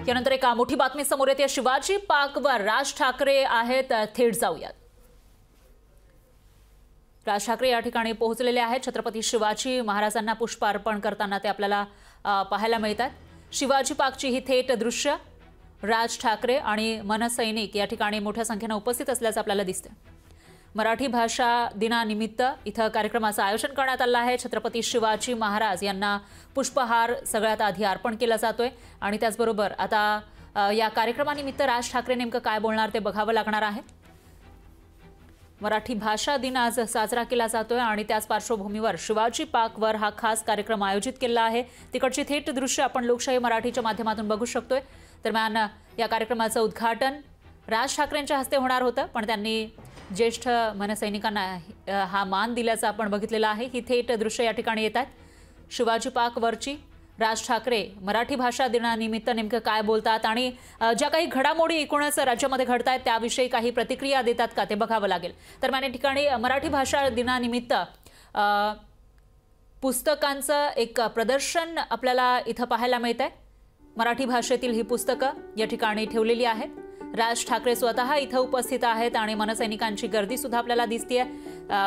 यानंतर एक मोठी बातमी समोर येते। शिवाजी पार्कवर राज ठाकरे आहेत, थेट जाऊयात। राज ठाकरे या ठिकाणी पोहोचलेले आहेत। छत्रपती शिवाजी महाराजांना पुष्प अर्पण करताना ते आपल्याला पाहायला मिळतात। शिवाजी पार्कची ही थेट दृश्य, राज ठाकरे आणि मनसैनिक या ठिकाणी मोठ्या संख्येने उपस्थित असल्याचं आपल्याला दिसतं। मराठी भाषा दिनानिमित्त इथं कार्यक्रमाचं आयोजन करण्यात आलं आहे। छत्रपती शिवाजी महाराज यांना पुष्पहार सगळ्यात आधी अर्पण केला जातोय आणि त्याचबरोबर आता या कार्यक्रमानिमित्त राज ठाकरे नेमकं काय बोलणार ते बघावं लागणार आहे। मराठी भाषा दिन आज साजरा केला जातोय आणि त्याच पार्श्वभूमीवर शिवाजी पार्कवर हा खास कार्यक्रम आयोजित केला आहे। तिकडची थेट दृश्य आपण लोकशाही मराठीच्या माध्यमातून बघू शकतोय। दरम्यान या कार्यक्रमाचं उद्घाटन राज ठाकरेंच्या हस्ते होणार होतं, पण त्यांनी ज्येष्ठ मनसैनिकांना हा मान दिल्याचं आपण बघितलेलं आहे। ही थेट दृश्य या ठिकाणी येतात। शिवाजी पार्कवरची राज ठाकरे मराठी भाषा दिनानिमित्त नेमकं काय बोलतात आणि ज्या काही घडामोडी एकूणच राज्यामध्ये घडतायत त्याविषयी काही प्रतिक्रिया देतात का ते बघावं लागेल। तर या ठिकाणी मराठी भाषा दिनानिमित्त पुस्तकांचं एक प्रदर्शन आपल्याला इथं पाहायला मिळतंय। मराठी भाषेतील ही पुस्तकं या ठिकाणी ठेवलेली आहेत। राज ठाकरे स्वतः इथं उपस्थित आहेत आणि मनसैनिकांची गर्दी सुद्धा आपल्याला दिसतेय।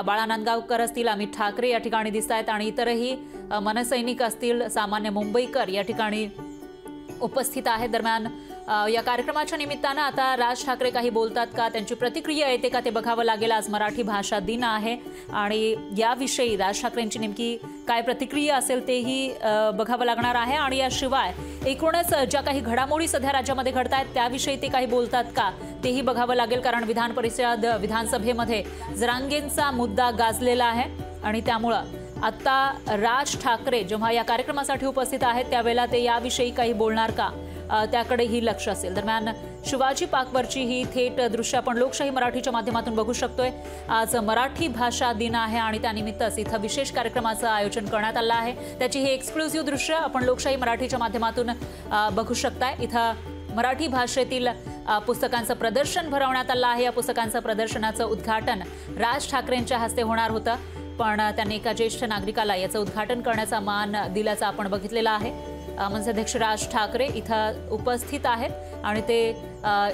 बाळा नांदगावकर असतील, अमित ठाकरे या ठिकाणी दिसत आहेत आणि इतरही मनसैनिक असतील, सामान्य मुंबईकर या ठिकाणी उपस्थित आहेत। दरम्यान या कार्यक्रमाच्या निमित्तानं आता राज ठाकरे काही बोलतात का, त्यांची प्रतिक्रिया येते का ते बघावं लागेल। आज मराठी भाषा दिन आहे आणि याविषयी राज ठाकरेंची नेमकी काय प्रतिक्रिया असेल तेही बघावं लागणार आहे। आणि याशिवाय एकूणच ज्या काही घडामोडी सध्या राज्यामध्ये घडतायत त्याविषयी ते काही बोलतात का तेही बघावं लागेल, कारण विधान परिषद विधानसभेमध्ये जरांगेंचा मुद्दा गाजलेला आहे आणि त्यामुळं आता राज ठाकरे जेव्हा या कार्यक्रमासाठी उपस्थित आहेत त्यावेळेला ते याविषयी काही बोलणार का त्याकडेही लक्ष असेल। दरम्यान शिवाजी पार्कवरची ही थेट दृश्य आपण लोकशाही मराठीच्या माध्यमातून बघू शकतोय। आज मराठी भाषा दिन आहे आणि त्यानिमित्तच इथं विशेष कार्यक्रमाचं आयोजन करण्यात आलं आहे। त्याची ही एक्सक्लुझिव्ह दृश्य आपण लोकशाही मराठीच्या माध्यमातून बघू शकताय। इथं मराठी भाषेतील पुस्तकांचं प्रदर्शन भरवण्यात आलं आहे। या पुस्तकांचं प्रदर्शनाचं उद्घाटन राज ठाकरेंच्या हस्ते होणार होतं, पण त्यांनी एका ज्येष्ठ नागरिकाला याचं उद्घाटन करण्याचा मान दिल्याचं आपण बघितलेलं आहे। मनसे अध्यक्ष राज ठाकरे इथं उपस्थित आहेत आणि ते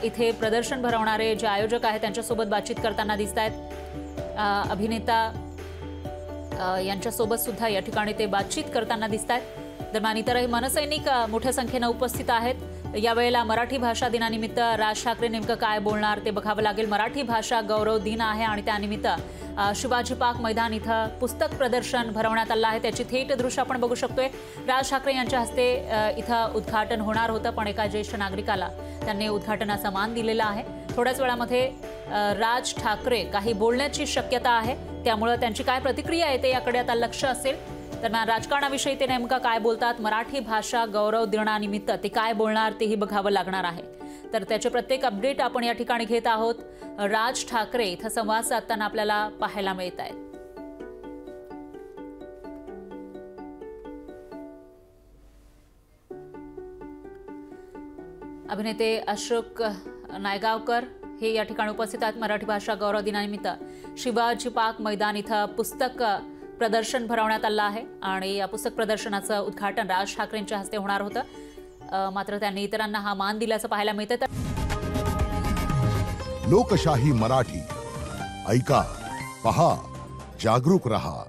इथे प्रदर्शन भरवणारे जे आयोजक आहेत त्यांच्यासोबत बातचीत करताना दिसत आहेत। अभिनेता यांच्यासोबत सुद्धा या ठिकाणी ते बातचीत करताना दिसत आहेत। दरम्यान इतरही मनसैनिक मोठ्या संख्येनं उपस्थित आहेत। यावेळेला मराठी भाषा दिनानिमित्त राज ठाकरे नेमकं काय बोलणार ते बघावं लागेल। मराठी भाषा गौरव दिन आहे आणि त्यानिमित्त शिवाजी पार्क मैदान इथं पुस्तक प्रदर्शन भरवण्यात आलं आहे। त्याची थेट दृश्य आपण बघू शकतोय। राज ठाकरे यांच्या हस्ते इथं उद्घाटन होणार होतं, पण एका ज्येष्ठ नागरिकाला त्यांनी उद्घाटनाचा मान दिलेला आहे। थोड्याच वेळामध्ये राज ठाकरे काही बोलण्याची शक्यता आहे, त्यामुळे त्यांची काय प्रतिक्रिया येते याकडे आता लक्ष असेल। दरम्यान राजकारणाविषयी ते नेमकं काय बोलतात, मराठी भाषा गौरव दिनानिमित्त ते काय बोलणार तेही बघावं लागणार आहे। तर त्याचे प्रत्येक अपडेट आपण या ठिकाणी घेत आहोत। राज ठाकरे इथं संवाद साधताना आपल्याला पाहायला मिळत आहेत। अभिनेते अशोक नायगावकर हे या ठिकाणी उपस्थित आहेत। मराठी भाषा गौरव दिनानिमित्त शिवाजी पार्क मैदान इथं पुस्तक प्रदर्शन भरवण्यात आलं आहे आणि या पुस्तक प्रदर्शनाचं उद्घाटन राज ठाकरेंच्या हस्ते होणार होतं, मात्र त्यांनी इतरांना हा मान दिल्याचं पाहायला मिळतं। लोकशाही मराठी ऐका, पहा, जागरूक रहा।